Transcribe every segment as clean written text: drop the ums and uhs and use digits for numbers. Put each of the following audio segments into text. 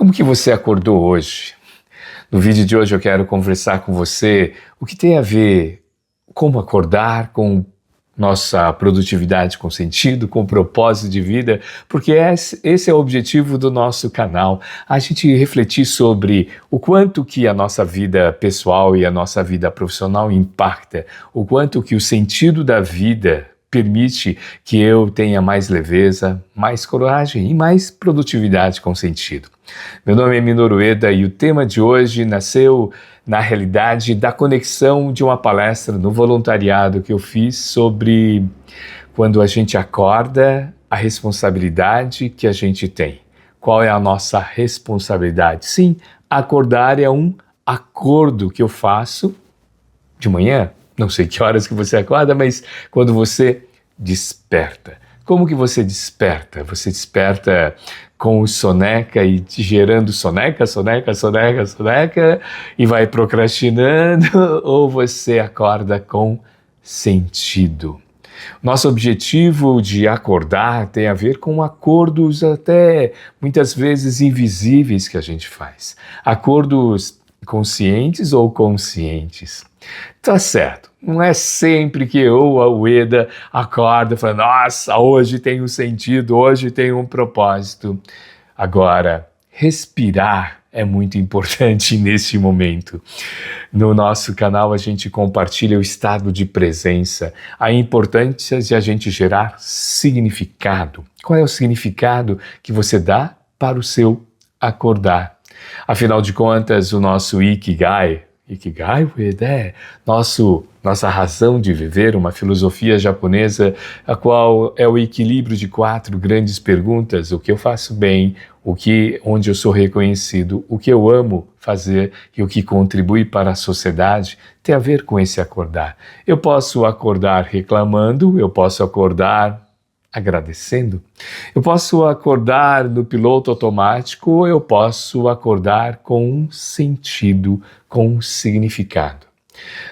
Como que você acordou hoje? No vídeo de hoje eu quero conversar com você o que tem a ver como acordar com nossa produtividade com sentido, com propósito de vida, porque esse é o objetivo do nosso canal, a gente refletir sobre o quanto que a nossa vida pessoal e a nossa vida profissional impacta, o quanto que o sentido da vida permite que eu tenha mais leveza, mais coragem e mais produtividade com sentido. Meu nome é Minoru Ueda e o tema de hoje nasceu na realidade da conexão de uma palestra no voluntariado que eu fiz sobre quando a gente acorda, a responsabilidade que a gente tem. Qual é a nossa responsabilidade? Sim, acordar é um acordo que eu faço de manhã. Não sei que horas que você acorda, mas quando você desperta. Como que você desperta? Você desperta com soneca e gerando soneca e vai procrastinando, ou você acorda com sentido? Nosso objetivo de acordar tem a ver com acordos até muitas vezes invisíveis que a gente faz. Acordos conscientes ou conscientes. Tá certo, não é sempre que eu, a Ueda, acordo e falo, nossa, hoje tem um sentido, hoje tem um propósito. Agora, respirar é muito importante nesse momento. No nosso canal a gente compartilha o estado de presença, a importância de a gente gerar significado. Qual é o significado que você dá para o seu acordar? Afinal de contas, o nosso Ikigai, nossa razão de viver, uma filosofia japonesa, a qual é o equilíbrio de 4 grandes perguntas: o que eu faço bem, onde eu sou reconhecido, o que eu amo fazer e o que contribui para a sociedade, tem a ver com esse acordar. Eu posso acordar reclamando, eu posso acordar agradecendo, eu posso acordar no piloto automático ou eu posso acordar com um sentido, com um significado.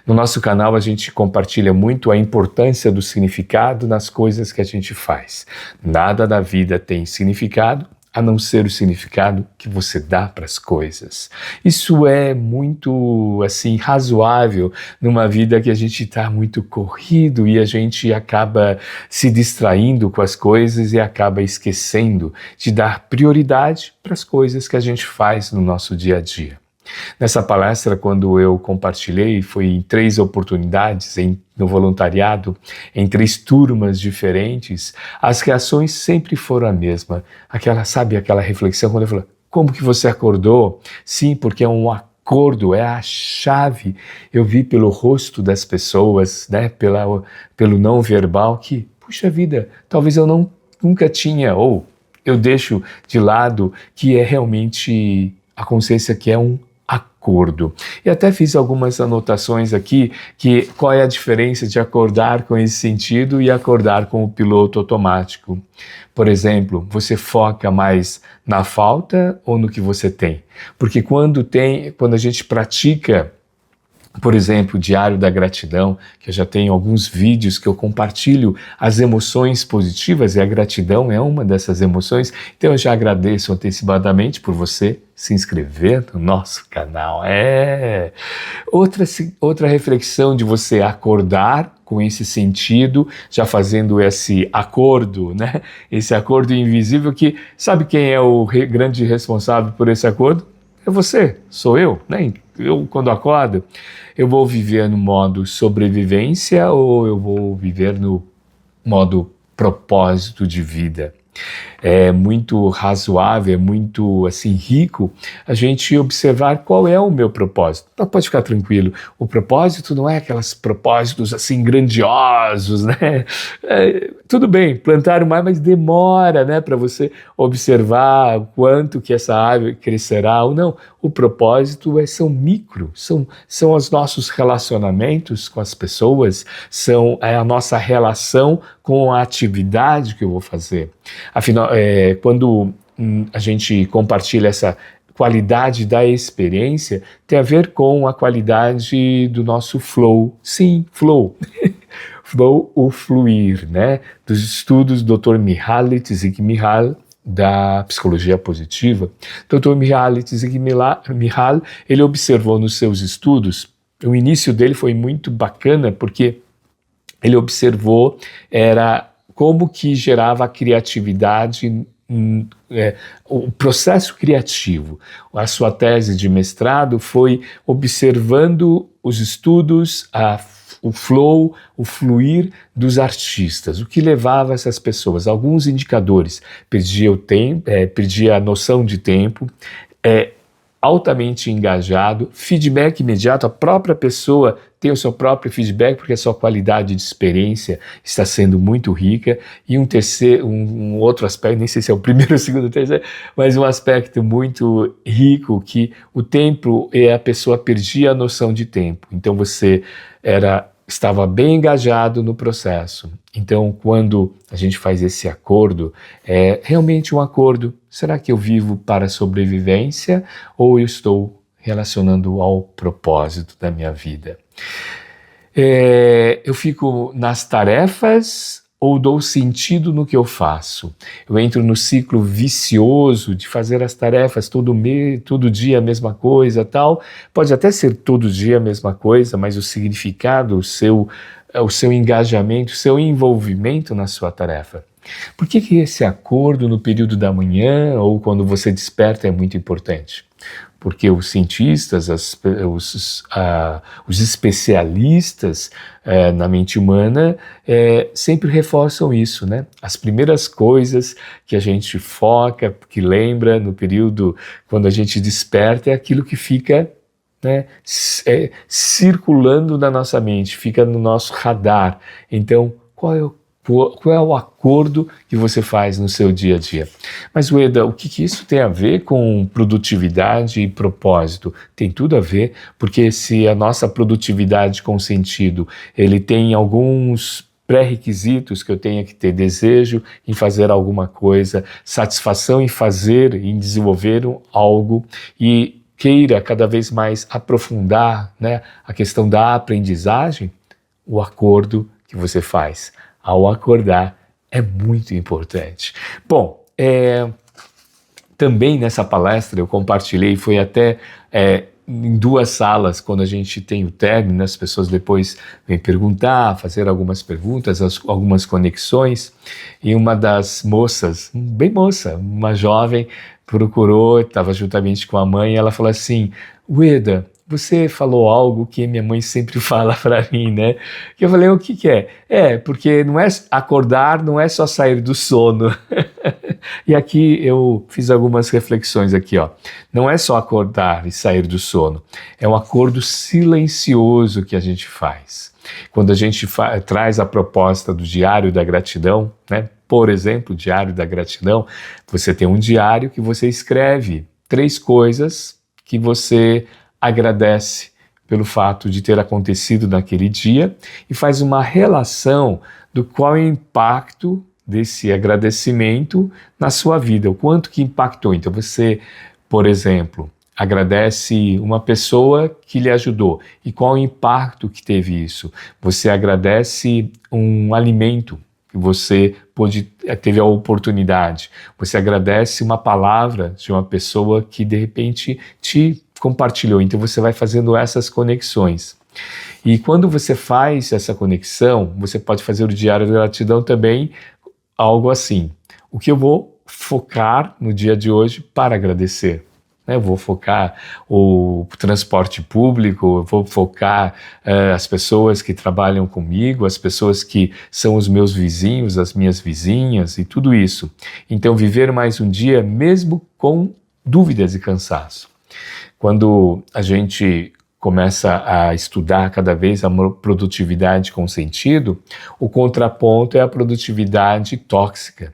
No nosso canal a gente compartilha muito a importância do significado nas coisas que a gente faz. Nada da vida tem significado a não ser o significado que você dá para as coisas. Isso é muito, razoável numa vida que a gente está muito corrido e a gente acaba se distraindo com as coisas e acaba esquecendo de dar prioridade para as coisas que a gente faz no nosso dia a dia. Nessa palestra, quando eu compartilhei, foi em 3 oportunidades no voluntariado, em 3 turmas diferentes, as reações sempre foram a mesma. Aquela reflexão, quando eu falo, como que você acordou? Sim, porque é um acordo, é a chave. Eu vi pelo rosto das pessoas, né, pelo não verbal, que, puxa vida, talvez eu nunca tinha, ou eu deixo de lado que é realmente a consciência que é um acordo. E até fiz algumas anotações aqui, que qual é a diferença de acordar com esse sentido e acordar com o piloto automático. Por exemplo, você foca mais na falta ou no que você tem? Porque quando a gente pratica, por exemplo, o Diário da Gratidão, que eu já tenho alguns vídeos que eu compartilho as emoções positivas, e a gratidão é uma dessas emoções, então eu já agradeço antecipadamente por você se inscrever no nosso canal. Outra reflexão de você acordar com esse sentido, já fazendo esse acordo, né? Esse acordo invisível que, sabe quem é o grande responsável por esse acordo? É você, sou eu, né? Eu, quando acordo, eu vou viver no modo sobrevivência ou eu vou viver no modo propósito de vida? É muito razoável, é muito rico a gente observar qual é o meu propósito. Então, pode ficar tranquilo, o propósito não é aqueles propósitos grandiosos, né? Tudo bem, plantar mais, mas demora, né, para você observar quanto que essa árvore crescerá ou não. O propósito são micro, são os nossos relacionamentos com as pessoas, é a nossa relação com a atividade que eu vou fazer. Afinal, quando a gente compartilha essa qualidade da experiência, tem a ver com a qualidade do nosso flow. Sim, flow. Flow, o fluir, né? Dos estudos do Dr. Mihaly Csikszentmihalyi, da psicologia positiva, Dr. Mihaly Csikszentmihalyi, ele observou nos seus estudos, o início dele foi muito bacana, porque ele observou como que gerava a criatividade, o processo criativo. A sua tese de mestrado foi observando os estudos, o flow, o fluir dos artistas, o que levava essas pessoas, alguns indicadores: perdia o tempo, perdia a noção de tempo, altamente engajado, feedback imediato, a própria pessoa tem o seu próprio feedback porque a sua qualidade de experiência está sendo muito rica. E um outro aspecto, nem sei se é o primeiro, o segundo, o terceiro, mas um aspecto muito rico, que o tempo, a pessoa perdia a noção de tempo. Então você estava bem engajado no processo. Então, quando a gente faz esse acordo, é realmente um acordo. Será que eu vivo para a sobrevivência ou eu estou relacionando ao propósito da minha vida? Eu fico nas tarefas ou dou sentido no que eu faço? Eu entro no ciclo vicioso de fazer as tarefas todo dia a mesma coisa, tal. Pode até ser todo dia a mesma coisa, mas o significado, o seu engajamento, o seu envolvimento na sua tarefa. Por que esse acordo no período da manhã ou quando você desperta é muito importante? Porque os cientistas, os especialistas na mente humana sempre reforçam isso, né? As primeiras coisas que a gente foca, que lembra no período quando a gente desperta, é aquilo que fica, né, circulando na nossa mente, fica no nosso radar. Então, qual é o acordo que você faz no seu dia a dia? Mas, Ueda, o que isso tem a ver com produtividade e propósito? Tem tudo a ver, porque se a nossa produtividade com sentido, ele tem alguns pré-requisitos, que eu tenha que ter desejo em fazer alguma coisa, satisfação em fazer, em desenvolver algo, e queira cada vez mais aprofundar, né, a questão da aprendizagem, o acordo que você faz ao acordar é muito importante. Bom, também nessa palestra eu compartilhei, foi até em 2 salas, quando a gente tem o término, as pessoas depois vêm perguntar, fazer algumas perguntas, algumas conexões, e uma das moças, bem moça, uma jovem, procurou, estava juntamente com a mãe, e ela falou assim: Ueda, você falou algo que minha mãe sempre fala para mim, né? Que eu falei: o que é? Porque acordar não é só sair do sono. E aqui eu fiz algumas reflexões aqui, ó. Não é só acordar e sair do sono, é um acordo silencioso que a gente faz. Quando a gente traz a proposta do diário da gratidão, né? Por exemplo, o diário da gratidão, você tem um diário que você escreve 3 coisas que você agradece pelo fato de ter acontecido naquele dia e faz uma relação do qual é o impacto desse agradecimento na sua vida, o quanto que impactou. Então você, por exemplo, agradece uma pessoa que lhe ajudou. E qual o impacto que teve isso? Você agradece um alimento que você teve a oportunidade. Você agradece uma palavra de uma pessoa que de repente te compartilhou. Então você vai fazendo essas conexões. E quando você faz essa conexão, você pode fazer o diário da gratidão também, algo assim: o que eu vou focar no dia de hoje para agradecer? Eu vou focar o transporte público, eu vou focar as pessoas que trabalham comigo, as pessoas que são os meus vizinhos, as minhas vizinhas e tudo isso. Então, viver mais um dia mesmo com dúvidas e cansaço. Quando a gente começa a estudar cada vez a produtividade com sentido, o contraponto é a produtividade tóxica.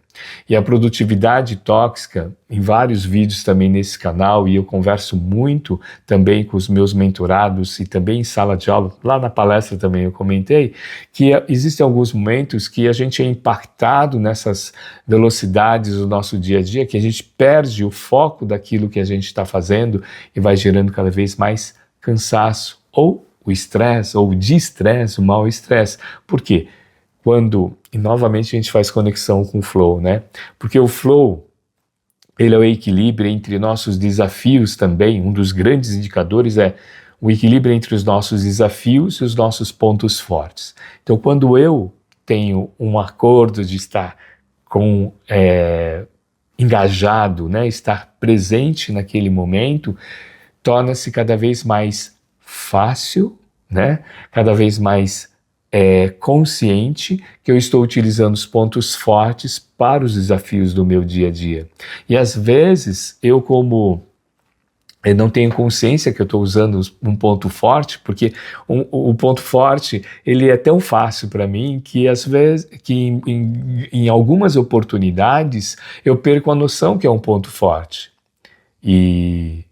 E a produtividade tóxica, em vários vídeos também nesse canal, e eu converso muito também com os meus mentorados e também em sala de aula, lá na palestra também eu comentei, que existem alguns momentos que a gente é impactado nessas velocidades do nosso dia a dia, que a gente perde o foco daquilo que a gente está fazendo e vai gerando cada vez mais cansaço, ou o estresse, ou o de-estresse, o mau estresse. Por quê? E novamente a gente faz conexão com o flow, né? Porque o flow ele é o equilíbrio entre nossos desafios também. Um dos grandes indicadores é o equilíbrio entre os nossos desafios e os nossos pontos fortes. Então, quando eu tenho um acordo de estar engajado, né, estar presente naquele momento, torna-se cada vez mais fácil, né, cada vez mais consciente que eu estou utilizando os pontos fortes para os desafios do meu dia a dia. E às vezes eu não tenho consciência que eu estou usando um ponto forte, porque o ponto forte ele é tão fácil para mim que às vezes, que em algumas oportunidades eu perco a noção que é um ponto forte. E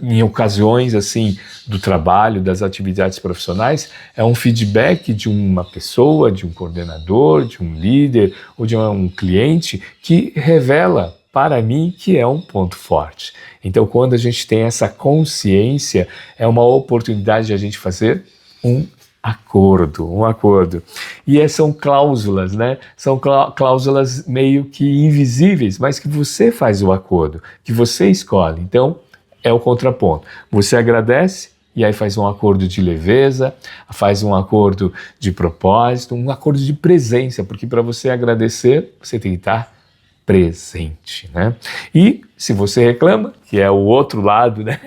em ocasiões assim do trabalho, das atividades profissionais, é um feedback de uma pessoa, de um coordenador, de um líder ou de um cliente que revela para mim que é um ponto forte. Então, quando a gente tem essa consciência, é uma oportunidade de a gente fazer um acordo. E são cláusulas, né? São cláusulas meio que invisíveis, mas que você faz o acordo, que você escolhe. Então, é o contraponto. Você agradece e aí faz um acordo de leveza, faz um acordo de propósito, um acordo de presença, porque para você agradecer, você tem que estar presente, né? E se você reclama, que é o outro lado, né?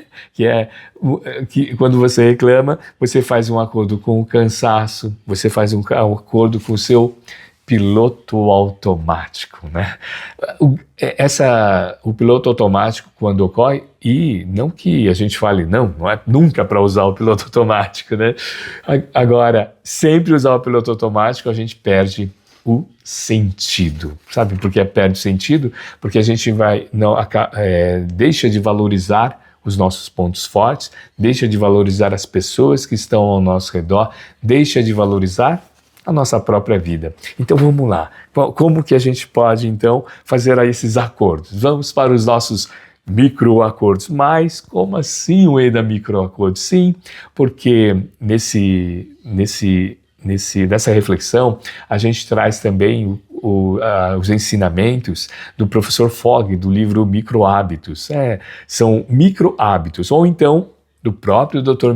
Que quando você reclama, você faz um acordo com o cansaço, você faz um acordo com o seu piloto automático, né? O piloto automático, quando ocorre, e não que a gente fale, não é nunca para usar o piloto automático, né? Agora, sempre usar o piloto automático, a gente perde o sentido. Sabe por que perde o sentido? Porque a gente deixa de valorizar os nossos pontos fortes, deixa de valorizar as pessoas que estão ao nosso redor, deixa de valorizar a nossa própria vida. Então vamos lá, como que a gente pode então fazer esses acordos? Vamos para os nossos microacordos. Mas como assim o EDA microacordo? Sim, porque nessa reflexão a gente traz também os ensinamentos do professor Fogg, do livro Microhábitos. São microhábitos, ou então do próprio Dr.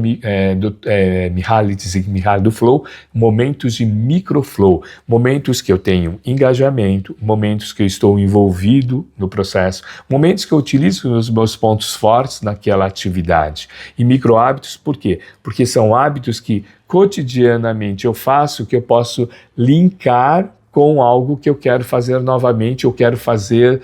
Mihaly Csikszentmihalyi do Flow, momentos de microflow, momentos que eu tenho engajamento, momentos que eu estou envolvido no processo, momentos que eu utilizo os meus pontos fortes naquela atividade. E microhábitos, por quê? Porque são hábitos que cotidianamente eu faço, que eu posso linkar com algo que eu quero fazer novamente, eu quero fazer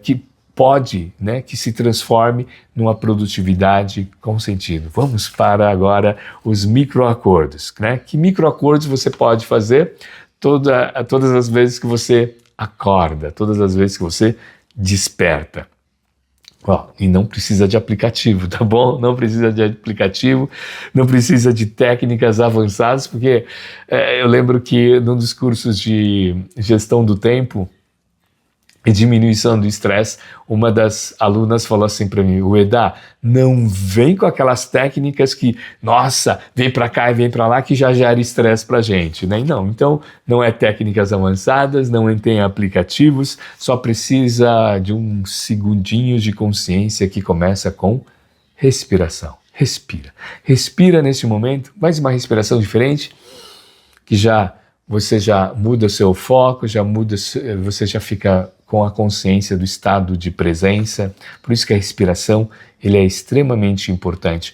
que pode, né, que se transforme numa produtividade com sentido. Vamos para agora os microacordos, né? Que microacordos você pode fazer todas as vezes que você acorda, todas as vezes que você desperta. E não precisa de aplicativo, tá bom? Não precisa de aplicativo, não precisa de técnicas avançadas, porque eu lembro que num dos cursos de gestão do tempo e diminuição do estresse, uma das alunas falou assim para mim: Ueda, não vem com aquelas técnicas que, nossa, vem para cá e vem para lá, que já gera estresse para gente, né? Não, então não é técnicas avançadas, não tem aplicativos, só precisa de uns segundinhos de consciência que começa com respiração. Respira nesse momento, faz uma respiração diferente, que você já muda o seu foco, você já fica com a consciência do estado de presença. Por isso que a respiração ele é extremamente importante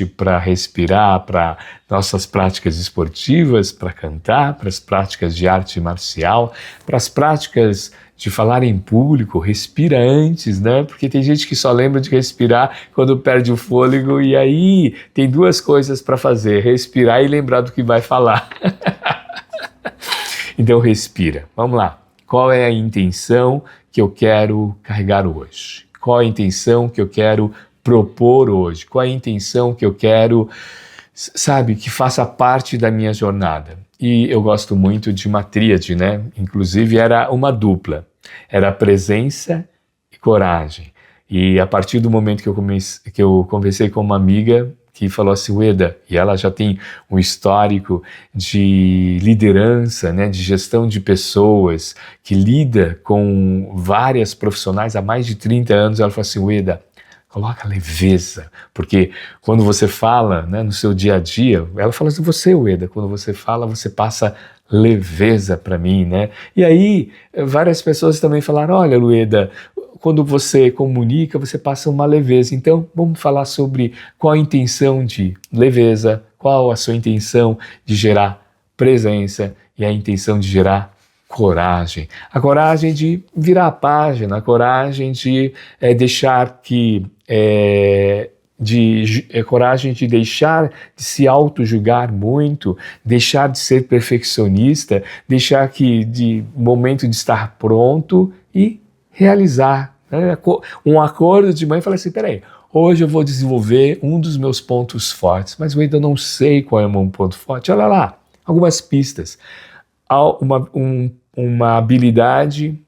para respirar, para nossas práticas esportivas, para cantar, para as práticas de arte marcial, para as práticas de falar em público. Respira antes, né? Porque tem gente que só lembra de respirar quando perde o fôlego, e aí tem duas coisas para fazer: respirar e lembrar do que vai falar. Então respira. Vamos lá. Qual é a intenção que eu quero carregar hoje? Qual a intenção que eu quero propor hoje? Qual a intenção que eu quero, que faça parte da minha jornada? E eu gosto muito de uma tríade, né? Inclusive era uma dupla. Era presença e coragem. E a partir do momento que eu conversei com uma amiga que falou assim, Ueda, e ela já tem um histórico de liderança, né, de gestão de pessoas, que lida com várias profissionais há mais de 30 anos, ela falou assim, Ueda, coloca leveza, porque quando você fala, né, no seu dia a dia, ela fala assim, você, Ueda, quando você fala, você passa leveza para mim, né? E aí, várias pessoas também falaram, olha, Ueda, quando você comunica, você passa uma leveza. Então, vamos falar sobre qual a intenção de leveza, qual a sua intenção de gerar presença e a intenção de gerar coragem. A coragem de virar a página, a coragem de deixar que... coragem de deixar de se auto-julgar muito, deixar de ser perfeccionista, deixar que de momento de estar pronto e realizar, né? Um acordo de mãe e falar assim, peraí, hoje eu vou desenvolver um dos meus pontos fortes, mas eu ainda não sei qual é o meu ponto forte. Olha lá, algumas pistas. Uma habilidade,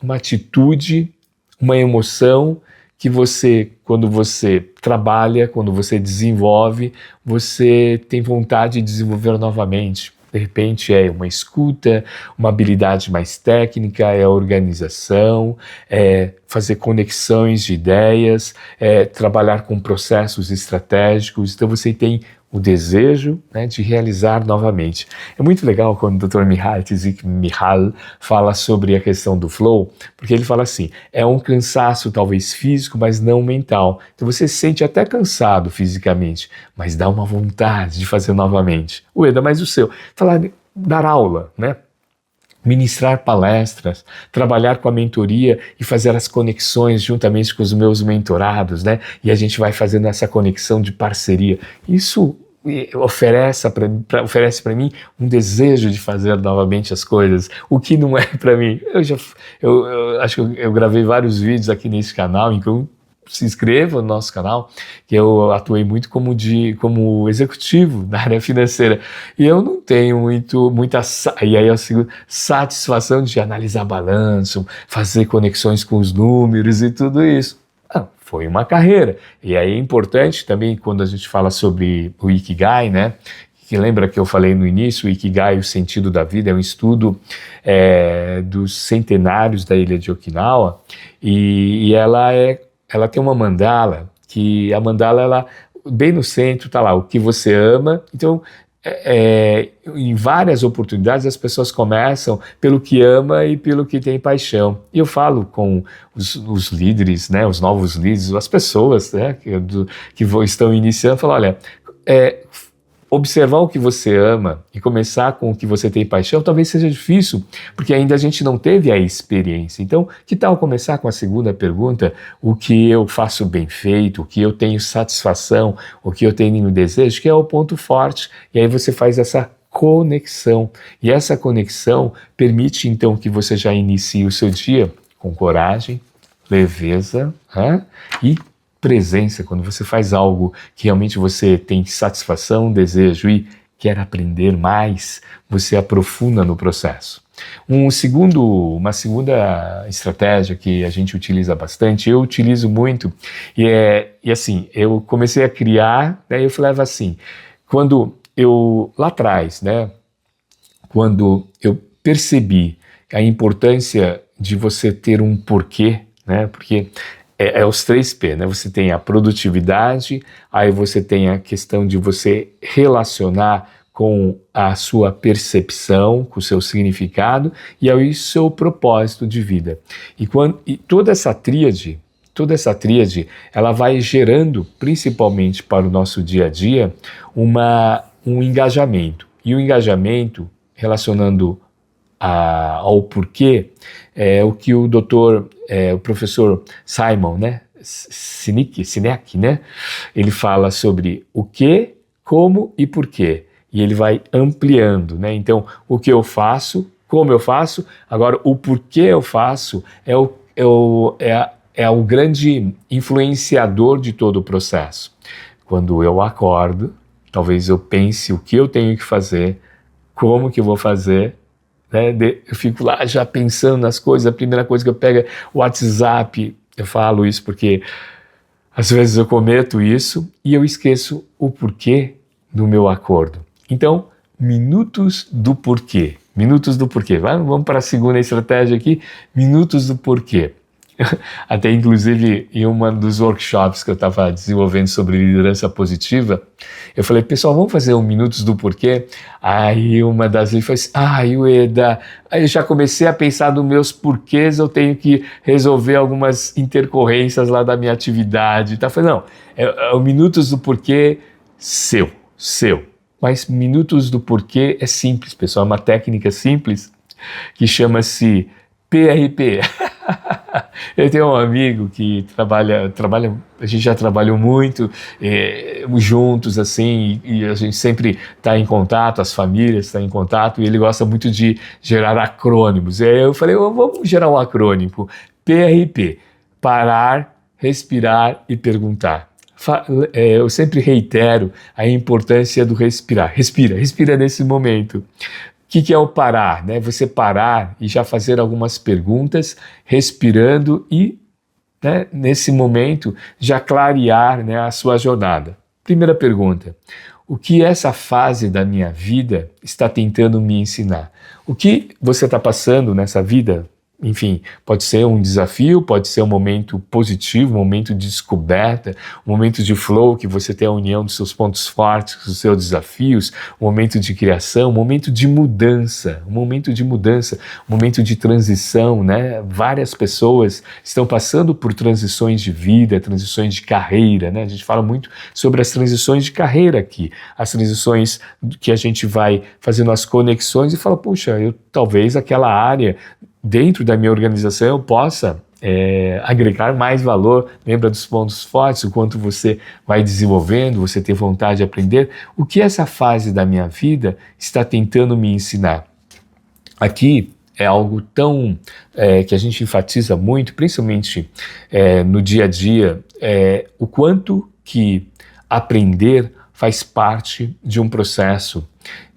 uma atitude, uma emoção que você, quando você trabalha, quando você desenvolve, você tem vontade de desenvolver novamente. De repente é uma escuta, uma habilidade mais técnica, é a organização, é fazer conexões de ideias, é trabalhar com processos estratégicos. Então você tem o desejo, né, de realizar novamente. É muito legal quando o Dr. Mihaly Csikszentmihalyi fala sobre a questão do flow, porque ele fala assim, é um cansaço talvez físico, mas não mental. Então você se sente até cansado fisicamente, mas dá uma vontade de fazer novamente. Ueda, mas o seu? Falar, dar aula, né? Ministrar palestras, trabalhar com a mentoria e fazer as conexões juntamente com os meus mentorados, né? E a gente vai fazendo essa conexão de parceria. Isso oferece para mim um desejo de fazer novamente as coisas, o que não é para mim. Eu acho que eu gravei vários vídeos aqui nesse canal, inclusive se inscreva no nosso canal, que eu atuei muito como executivo na área financeira, e eu não tenho muita satisfação de analisar balanço, fazer conexões com os números e tudo isso. Foi uma carreira, e aí é importante também quando a gente fala sobre o Ikigai, né? Que lembra que eu falei no início, o Ikigai, o sentido da vida, é um estudo dos centenários da ilha de Okinawa, e ela tem uma mandala, que a mandala, ela, bem no centro, está lá, o que você ama. Então, em várias oportunidades, as pessoas começam pelo que ama e pelo que tem paixão. E eu falo com os líderes, né, os novos líderes, as pessoas, né, que estão iniciando, falo, olha, observar o que você ama e começar com o que você tem paixão talvez seja difícil, porque ainda a gente não teve a experiência. Então, que tal começar com a segunda pergunta, o que eu faço bem feito, o que eu tenho satisfação, o que eu tenho desejo, que é o ponto forte, e aí você faz essa conexão, e essa conexão permite então que você já inicie o seu dia com coragem, leveza, e presença, quando você faz algo que realmente você tem satisfação, desejo e quer aprender mais, você aprofunda no processo. Uma segunda estratégia que a gente utiliza bastante, eu utilizo muito, e assim, eu comecei a criar, né, eu falava assim, lá atrás, né, quando eu percebi a importância de você ter um porquê, né, porque é os 3P, né? Você tem a produtividade, aí você tem a questão de você relacionar com a sua percepção, com o seu significado e aí o seu propósito de vida. E toda essa tríade, ela vai gerando, principalmente para o nosso dia a dia, um engajamento. E o engajamento, relacionando ao porquê, o que o professor Simon, né, Sinek, né, ele fala sobre o que, como e porquê, e ele vai ampliando, né, então o que eu faço, como eu faço, agora o porquê eu faço é o grande influenciador de todo o processo. Quando eu acordo, talvez eu pense o que eu tenho que fazer, como que eu vou fazer, né? Eu fico lá já pensando nas coisas, a primeira coisa que eu pego é o WhatsApp. Eu falo isso porque Às vezes eu cometo isso e eu esqueço o porquê do meu acordo. Então, minutos do porquê. Minutos do porquê. Vamos para a segunda estratégia aqui. Minutos do porquê. Até inclusive em um dos workshops que eu estava desenvolvendo sobre liderança positiva, eu falei, pessoal, vamos fazer um minutos do porquê? Aí uma das vezes falou assim, Ueda, aí eu já comecei a pensar nos meus porquês, eu tenho que resolver algumas intercorrências lá da minha atividade. Tá? Eu falei, não, é o minutos do porquê seu. Mas minutos do porquê é simples, pessoal, é uma técnica simples que chama-se PRP. Eu tenho um amigo que trabalha, a gente já trabalhou muito juntos, assim, e a gente sempre está em contato, as famílias estão em contato, e ele gosta muito de gerar acrônimos. E aí eu falei, vamos gerar um acrônimo, PRP, parar, respirar e perguntar. Eu sempre reitero a importância do respirar. Respira nesse momento. O que é o parar? Né? Você parar e já fazer algumas perguntas, respirando e, né, nesse momento, já clarear, né, a sua jornada. Primeira pergunta: o que essa fase da minha vida está tentando me ensinar? O que você está passando nessa vida? Enfim, pode ser um desafio, pode ser um momento positivo, um momento de descoberta, um momento de flow, que você tem a união dos seus pontos fortes, dos seus desafios, um momento de criação, um momento de mudança, um momento de transição, né? Várias pessoas estão passando por transições de vida, transições de carreira, né? A gente fala muito sobre as transições de carreira aqui, as transições que a gente vai fazendo as conexões e fala, puxa, talvez aquela área dentro da minha organização eu possa agregar mais valor. Lembra dos pontos fortes, o quanto você vai desenvolvendo, você ter vontade de aprender. O que essa fase da minha vida está tentando me ensinar? Aqui é algo tão que a gente enfatiza muito, principalmente no dia a dia, o quanto que aprender faz parte de um processo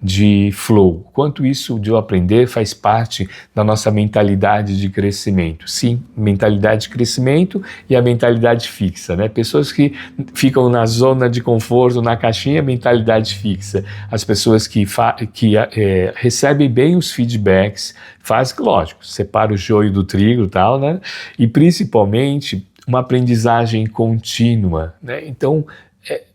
de flow. Quanto isso de eu aprender faz parte da nossa mentalidade de crescimento. Sim, mentalidade de crescimento e a mentalidade fixa, né? Pessoas que ficam na zona de conforto, na caixinha, mentalidade fixa. As pessoas que recebem bem os feedbacks, lógico, separa o joio do trigo e tal, né? E principalmente uma aprendizagem contínua, né? Então,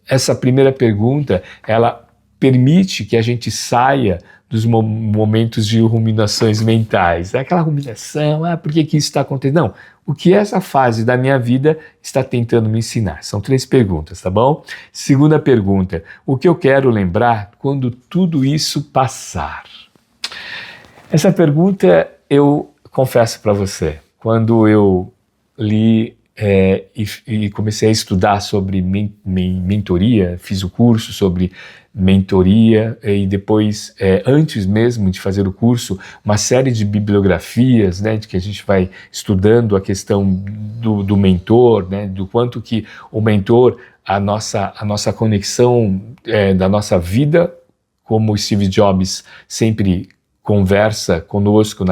essa primeira pergunta, ela permite que a gente saia dos momentos de ruminações mentais. É aquela ruminação, por que isso está acontecendo? Não, o que essa fase da minha vida está tentando me ensinar? São 3 perguntas, tá bom? Segunda pergunta, o que eu quero lembrar quando tudo isso passar? Essa pergunta, eu confesso para você, quando eu li e comecei a estudar sobre mentoria, fiz o curso sobre mentoria e depois, antes mesmo de fazer o curso, uma série de bibliografias, né, de que a gente vai estudando a questão do mentor, né, do quanto que o mentor, a nossa conexão da nossa vida, como o Steve Jobs sempre conversa conosco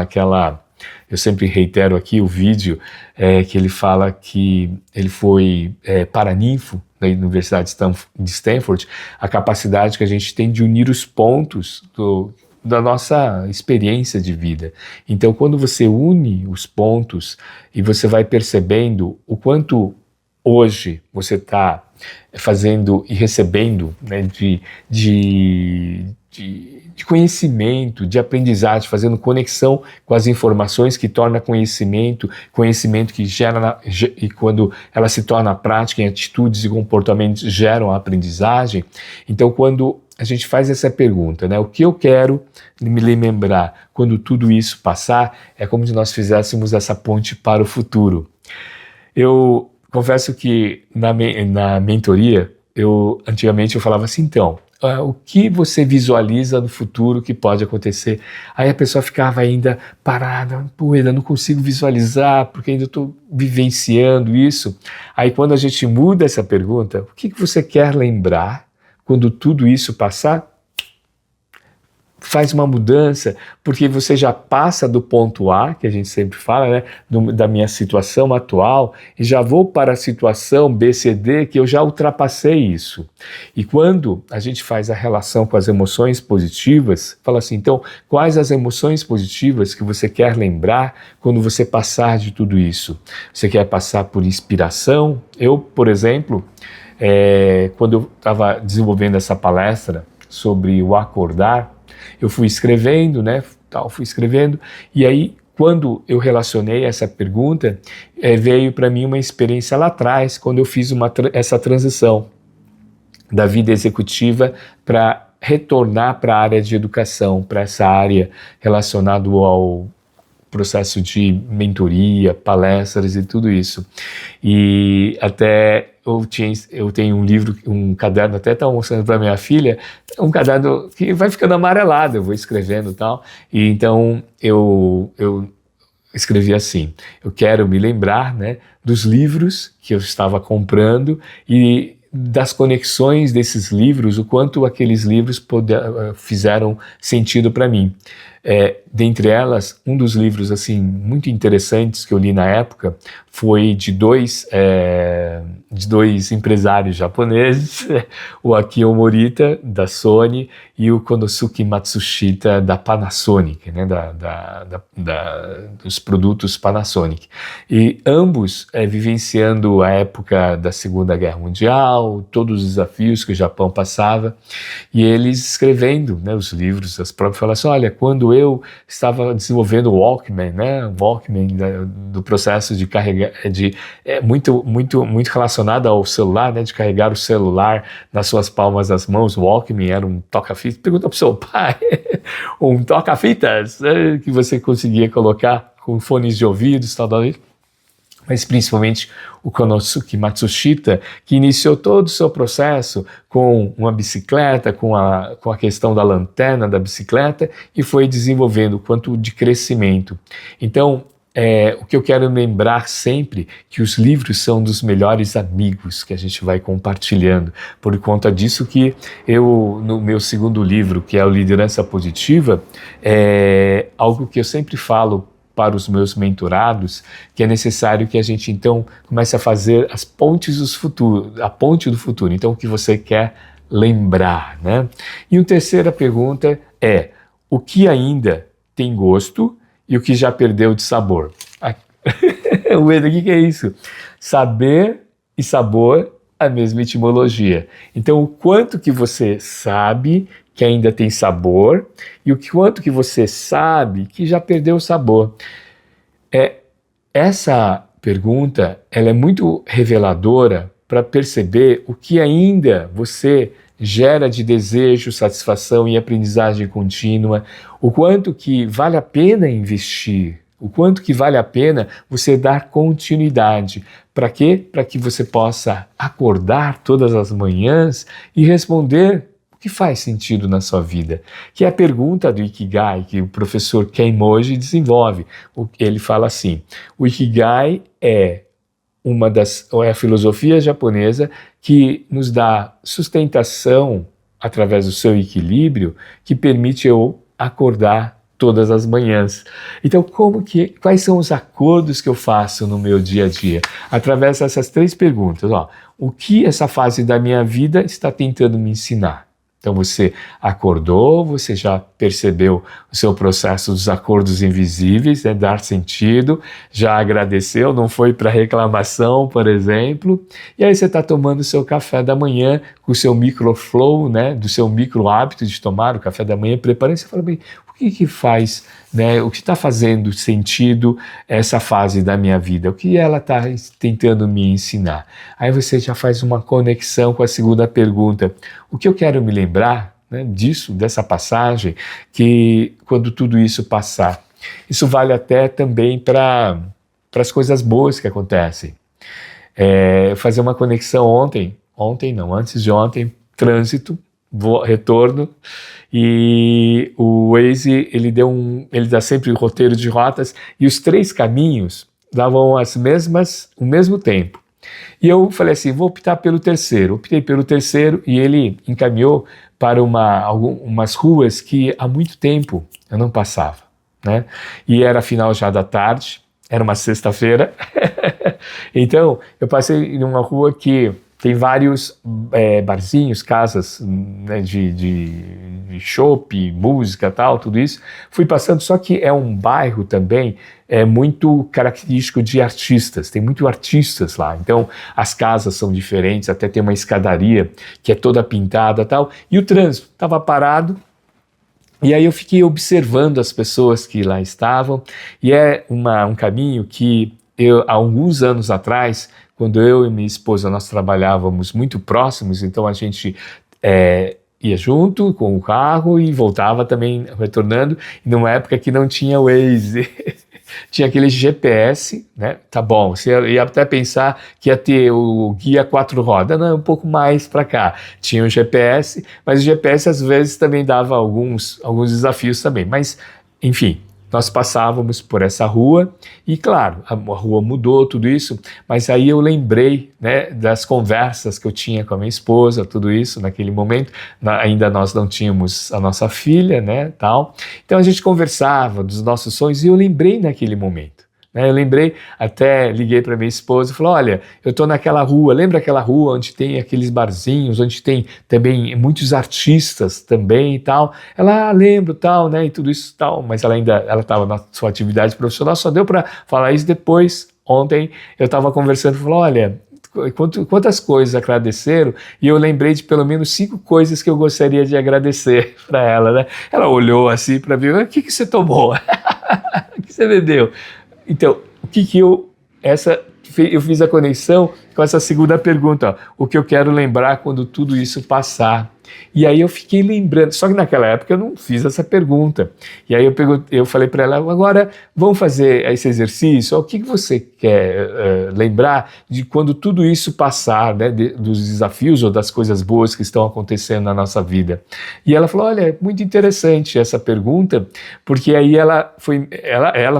eu sempre reitero aqui o vídeo que ele fala que ele foi paraninfo na Universidade de Stanford, a capacidade que a gente tem de unir os pontos da nossa experiência de vida. Então, quando você une os pontos e você vai percebendo o quanto hoje você está fazendo e recebendo, né, de conhecimento, de aprendizagem, fazendo conexão com as informações que torna conhecimento que gera, e quando ela se torna prática em atitudes e comportamentos, geram a aprendizagem. Então, quando a gente faz essa pergunta, né, o que eu quero me lembrar quando tudo isso passar, é como se nós fizéssemos essa ponte para o futuro. Eu confesso que na mentoria, antigamente eu falava assim, então, o que você visualiza no futuro que pode acontecer? Aí a pessoa ficava ainda parada, ainda não consigo visualizar, porque ainda estou vivenciando isso. Aí quando a gente muda essa pergunta, o que você quer lembrar quando tudo isso passar? faz uma mudança, porque você já passa do ponto A, que a gente sempre fala, né, da minha situação atual, e já vou para a situação B, C, D, que eu já ultrapassei isso. E quando a gente faz a relação com as emoções positivas, fala assim, então, quais as emoções positivas que você quer lembrar quando você passar de tudo isso? Você quer passar por inspiração? Eu, por exemplo, quando eu estava desenvolvendo essa palestra sobre o acordar, eu fui escrevendo, né, fui escrevendo, e aí, quando eu relacionei essa pergunta, veio para mim uma experiência lá atrás, quando eu fiz essa transição da vida executiva para retornar para a área de educação, para essa área relacionada ao processo de mentoria, palestras e tudo isso. E até eu tenho um livro, um caderno, até estava mostrando para minha filha, um caderno que vai ficando amarelado, eu vou escrevendo e tal, e então eu escrevi assim, eu quero me lembrar, né, dos livros que eu estava comprando e das conexões desses livros, o quanto aqueles livros fizeram sentido para mim. Dentre elas, um dos livros assim muito interessantes que eu li na época foi de dois empresários japoneses, o Akio Morita, da Sony, e o Konosuke Matsushita, da Panasonic, né, dos produtos Panasonic. E ambos vivenciando a época da Segunda Guerra Mundial, todos os desafios que o Japão passava, e eles escrevendo, né, os livros, as próprias falam assim, olha, quando eu estava desenvolvendo o Walkman, né, do processo de carregar, muito relacionado ao celular, né, de carregar o celular nas suas palmas das mãos. O Walkman era um toca-fitas. Pergunta para o seu pai, um toca-fitas, né, que você conseguia colocar com fones de ouvido, tal, mas principalmente o Konosuke Matsushita, que iniciou todo o seu processo com uma bicicleta, com a questão da lanterna da bicicleta, e foi desenvolvendo quanto de crescimento. Então, o que eu quero lembrar sempre, que os livros são dos melhores amigos que a gente vai compartilhando, por conta disso que eu, no meu segundo livro, que é o Liderança Positiva, algo que eu sempre falo para os meus mentorados, que é necessário que a gente então comece a fazer as pontes a ponte do futuro, então o que você quer lembrar, né? E uma terceira pergunta é, o que ainda tem gosto e o que já perdeu de sabor? O que é isso? Saber e sabor, a mesma etimologia. Então, o quanto que você sabe que ainda tem sabor e o quanto que você sabe que já perdeu o sabor. Essa pergunta, ela é muito reveladora para perceber o que ainda você gera de desejo, satisfação e aprendizagem contínua, o quanto que vale a pena investir, o quanto que vale a pena você dar continuidade. Para quê? Para que você possa acordar todas as manhãs e responder o que faz sentido na sua vida, que é a pergunta do Ikigai, que o professor Ken Moji desenvolve. Ele fala assim, o Ikigai é a filosofia japonesa que nos dá sustentação através do seu equilíbrio, que permite eu acordar todas as manhãs. Então, quais são os acordos que eu faço no meu dia a dia? Através dessas três perguntas. O que essa fase da minha vida está tentando me ensinar? Então você acordou, você já percebeu o seu processo dos acordos invisíveis, né, dar sentido, já agradeceu, não foi para reclamação, por exemplo, e aí você está tomando o seu café da manhã com o seu microflow, né, do seu micro hábito de tomar o café da manhã, preparando, você fala, bem, o que faz, né, o que está fazendo sentido essa fase da minha vida, o que ela está tentando me ensinar? Aí você já faz uma conexão com a segunda pergunta, o que eu quero me lembrar, né, dessa passagem, que quando tudo isso passar, isso vale até também para as coisas boas que acontecem. Fazer uma conexão antes de ontem, trânsito, retorno, e o Waze, ele dá sempre o roteiro de rotas, e os três caminhos davam o mesmo tempo. E eu falei assim, vou optar pelo terceiro. Optei pelo terceiro e ele encaminhou para umas ruas que há muito tempo eu não passava, né? E era final já da tarde, era uma sexta-feira. Então, eu passei em uma rua que tem vários barzinhos, casas, né, de chopp, música, tal, tudo isso. Fui passando, só que é um bairro também muito característico de artistas, tem muito artistas lá. Então, as casas são diferentes, até tem uma escadaria que é toda pintada, tal. E o trânsito estava parado. E aí eu fiquei observando as pessoas que lá estavam, e é um caminho que eu, há alguns anos atrás, quando eu e minha esposa nós trabalhávamos muito próximos, então a gente ia junto com o carro e voltava também retornando, e numa época que não tinha Waze, tinha aquele GPS, né? Tá bom, você ia até pensar que ia ter o guia 4 rodas, não, um pouco mais para cá. Tinha o GPS, mas o GPS às vezes também dava alguns desafios também. Mas, enfim, nós passávamos por essa rua e, claro, a rua mudou, tudo isso, mas aí eu lembrei, né, das conversas que eu tinha com a minha esposa, tudo isso naquele momento. Ainda nós não tínhamos a nossa filha, né, tal. Então a gente conversava dos nossos sonhos e eu lembrei naquele momento. Eu lembrei, até liguei para minha esposa e falei, olha, eu estou naquela rua, lembra aquela rua onde tem aqueles barzinhos, onde tem também muitos artistas também e tal? Ela, lembro, tal, né, e tudo isso tal, mas ela estava na sua atividade profissional, só deu para falar isso depois. Ontem eu estava conversando e falei, olha, quantas coisas agradeceram, e eu lembrei de pelo menos 5 coisas que eu gostaria de agradecer para ela, né? Ela olhou assim para mim, o que você tomou? O que você bebeu? Então, eu fiz a conexão com essa segunda pergunta, ó, o que eu quero lembrar quando tudo isso passar. E aí eu fiquei lembrando, só que naquela época eu não fiz essa pergunta. E aí eu falei para ela, agora vamos fazer esse exercício, o que você quer lembrar de quando tudo isso passar, né, dos desafios ou das coisas boas que estão acontecendo na nossa vida. E ela falou, olha, é muito interessante essa pergunta, porque aí ela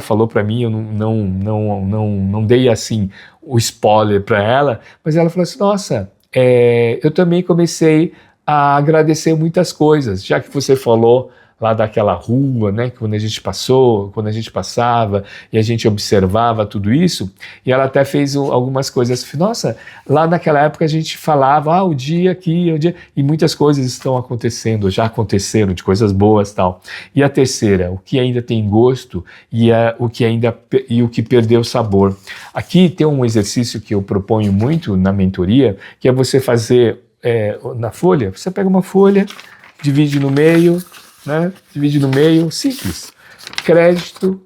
falou para mim, eu não dei assim o spoiler para ela, mas ela falou assim, nossa, eu também comecei a agradecer muitas coisas, já que você falou lá daquela rua, né, quando a gente passava e a gente observava tudo isso, e ela até fez algumas coisas, nossa, lá naquela época a gente falava, o dia aqui, e muitas coisas estão acontecendo, já aconteceram, de coisas boas, tal. E a terceira, o que ainda tem gosto e o que perdeu sabor. Aqui tem um exercício que eu proponho muito na mentoria, que é você fazer na folha, você pega uma folha, divide no meio, né? Divide no meio, simples, crédito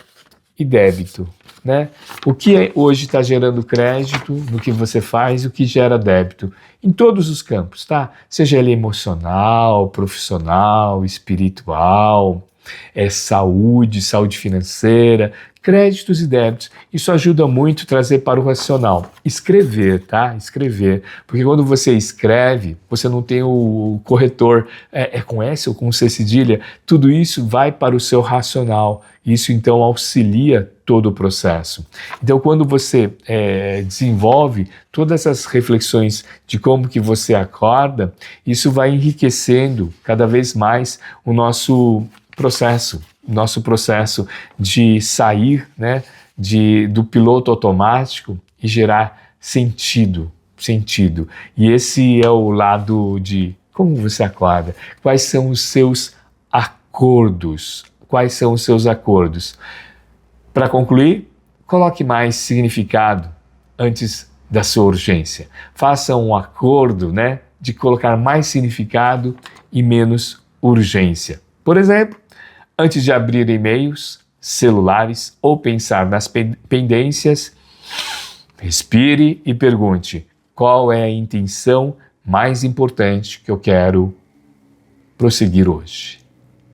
e débito, né? O que hoje está gerando crédito no que você faz, o que gera débito, em todos os campos, tá? Seja ele emocional, profissional, espiritual, saúde financeira, créditos e débitos. Isso ajuda muito a trazer para o racional. Escrever, tá? Escrever. Porque quando você escreve, você não tem o corretor, com S ou com C cedilha, tudo isso vai para o seu racional. Isso então auxilia todo o processo. Então quando você desenvolve todas essas reflexões de como que você acorda, isso vai enriquecendo cada vez mais o nosso processo de sair, né, do piloto automático e gerar sentido. E esse é o lado de como você acorda, quais são os seus acordos. Para concluir, coloque mais significado antes da sua urgência. Faça um acordo, né, de colocar mais significado e menos urgência. Por exemplo, antes de abrir e-mails, celulares ou pensar nas pendências, respire e pergunte: qual é a intenção mais importante que eu quero prosseguir hoje?